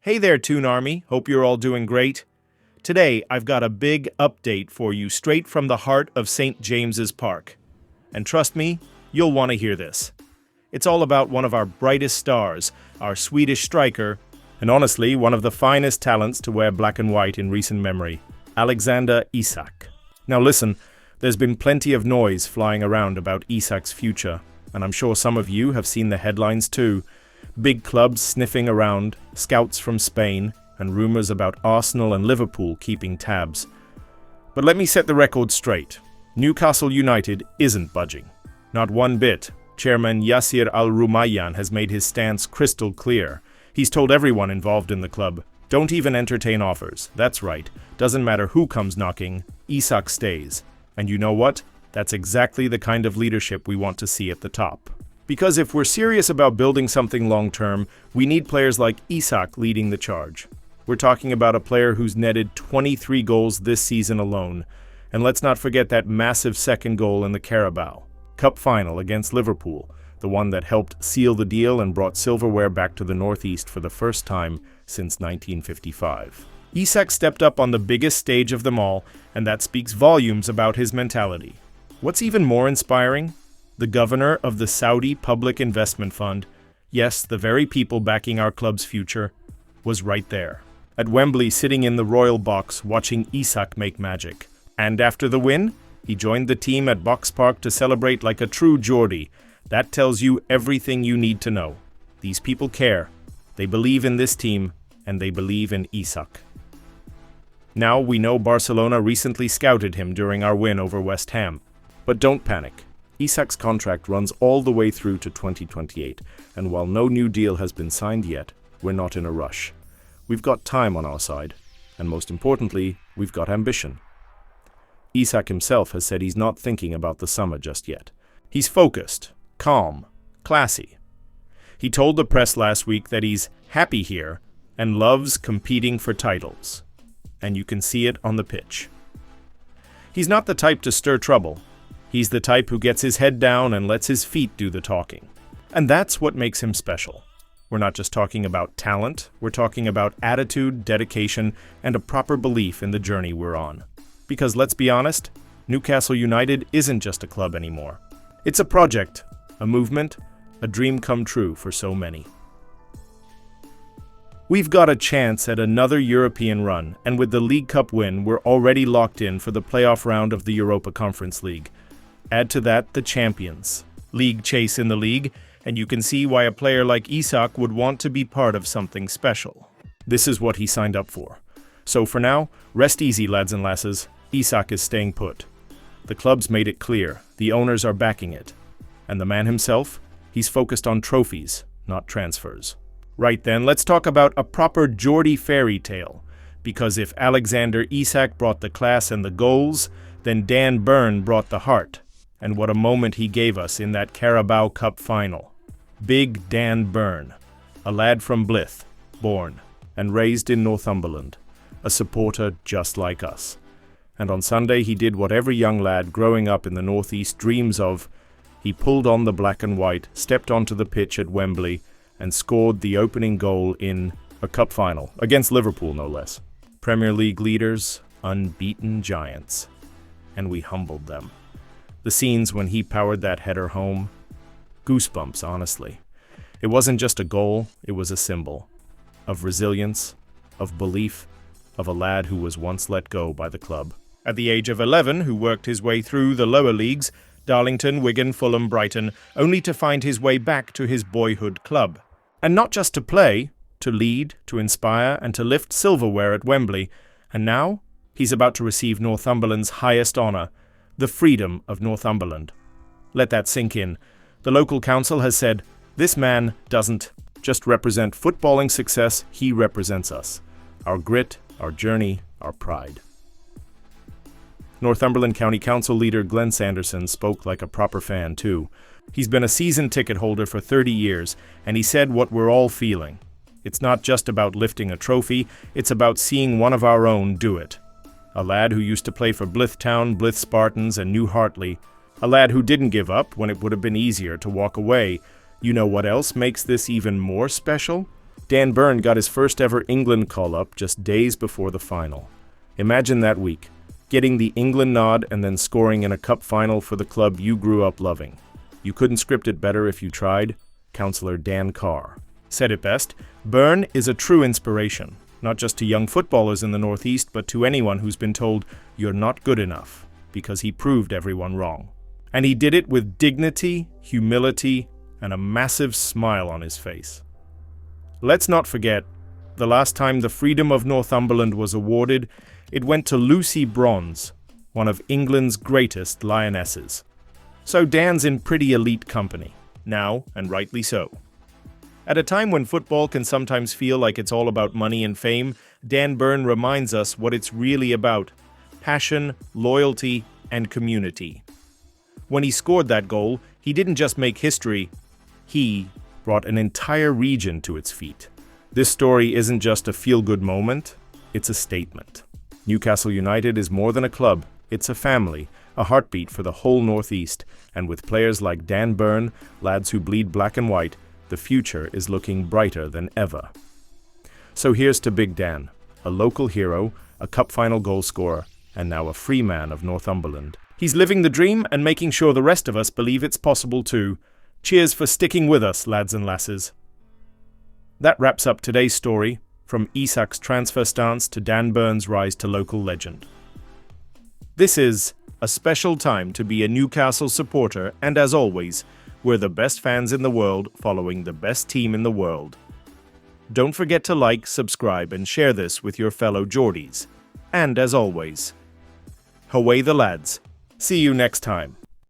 Hey there, Toon Army. Hope you're all doing great. Today, I've got a big update for you straight from the heart of St. James's Park. And trust me, you'll want to hear this. It's all about one of our brightest stars, our Swedish striker, and honestly, one of the finest talents to wear black and white in recent memory, Alexander Isak. Now listen, there's been plenty of noise flying around about Isak's future, and I'm sure some of you have seen the headlines too. Big clubs sniffing around, scouts from Spain, and rumors about Arsenal and Liverpool keeping tabs. But let me set the record straight. Newcastle United isn't budging. Not one bit. Chairman Yasir Al-Rumayyan has made his stance crystal clear. He's told everyone involved in the club, don't even entertain offers. That's right. Doesn't matter who comes knocking, Isak stays. And you know what? That's exactly the kind of leadership we want to see at the top. Because if we're serious about building something long-term, we need players like Isak leading the charge. We're talking about a player who's netted 23 goals this season alone. And let's not forget that massive second goal in the Carabao Cup final against Liverpool, the one that helped seal the deal and brought silverware back to the Northeast for the first time since 1955. Isak stepped up on the biggest stage of them all, and that speaks volumes about his mentality. What's even more inspiring? The governor of the Saudi Public Investment Fund, yes, the very people backing our club's future, was right there, at Wembley sitting in the royal box watching Isak make magic. And after the win, he joined the team at Box Park to celebrate like a true Geordie. That tells you everything you need to know. These people care, they believe in this team, and they believe in Isak. Now we know Barcelona recently scouted him during our win over West Ham. But don't panic. Isak's contract runs all the way through to 2028, and while no new deal has been signed yet, we're not in a rush. We've got time on our side, and most importantly, we've got ambition. Isak himself has said he's not thinking about the summer just yet. He's focused, calm, classy. He told the press last week that he's happy here and loves competing for titles. And you can see it on the pitch. He's not the type to stir trouble. He's the type who gets his head down and lets his feet do the talking. And that's what makes him special. We're not just talking about talent, we're talking about attitude, dedication, and a proper belief in the journey we're on. Because let's be honest, Newcastle United isn't just a club anymore. It's a project, a movement, a dream come true for so many. We've got a chance at another European run, and with the League Cup win, we're already locked in for the playoff round of the Europa Conference League. Add to that the Champions League chase in the league, and you can see why a player like Isak would want to be part of something special. This is what he signed up for. So for now, rest easy, lads and lasses. Isak is staying put. The club's made it clear. The owners are backing it. And the man himself? He's focused on trophies, not transfers. Right then, let's talk about a proper Geordie fairy tale. Because if Alexander Isak brought the class and the goals, then Dan Burn brought the heart. And what a moment he gave us in that Carabao Cup final. Big Dan Burn, a lad from Blyth, born and raised in Northumberland, a supporter just like us. And on Sunday he did what every young lad growing up in the Northeast dreams of. He pulled on the black and white, stepped onto the pitch at Wembley, and scored the opening goal in a cup final, against Liverpool no less. Premier League leaders, unbeaten giants. And we humbled them. The scenes when he powered that header home, goosebumps, honestly. It wasn't just a goal, it was a symbol of resilience, of belief, of a lad who was once let go by the club. At the age of 11, who worked his way through the lower leagues, Darlington, Wigan, Fulham, Brighton, only to find his way back to his boyhood club. And not just to play, to lead, to inspire, and to lift silverware at Wembley. And now, he's about to receive Northumberland's highest honour, the freedom of Northumberland. Let that sink in. The local council has said, this man doesn't just represent footballing success, he represents us. Our grit, our journey, our pride. Northumberland County Council leader Glenn Sanderson spoke like a proper fan too. He's been a season ticket holder for 30 years, and he said what we're all feeling. It's not just about lifting a trophy, it's about seeing one of our own do it. A lad who used to play for Blyth Town, Blyth Spartans, and New Hartley. A lad who didn't give up when it would have been easier to walk away. You know what else makes this even more special? Dan Burn got his first ever England call-up just days before the final. Imagine that week, getting the England nod and then scoring in a cup final for the club you grew up loving. You couldn't script it better if you tried. Councillor Dan Carr said it best. Burn is a true inspiration, not just to young footballers in the Northeast, but to anyone who's been told you're not good enough, because he proved everyone wrong. And he did it with dignity, humility, and a massive smile on his face. Let's not forget, the last time the Freedom of Northumberland was awarded, it went to Lucy Bronze, one of England's greatest lionesses. So Dan's in pretty elite company, now, and rightly so. At a time when football can sometimes feel like it's all about money and fame, Dan Burn reminds us what it's really about: passion, loyalty, and community. When he scored that goal, he didn't just make history, he brought an entire region to its feet. This story isn't just a feel-good moment, it's a statement. Newcastle United is more than a club, it's a family, a heartbeat for the whole Northeast, and with players like Dan Burn, lads who bleed black and white, the future is looking brighter than ever. So here's to Big Dan, a local hero, a cup final goal scorer, and now a free man of Northumberland. He's living the dream and making sure the rest of us believe it's possible too. Cheers for sticking with us, lads and lasses. That wraps up today's story, from Isak's transfer stance to Dan Burn's rise to local legend. This is a special time to be a Newcastle supporter, and as always, we're the best fans in the world following the best team in the world. Don't forget to like, subscribe, and share this with your fellow Geordies. And as always, away the lads. See you next time.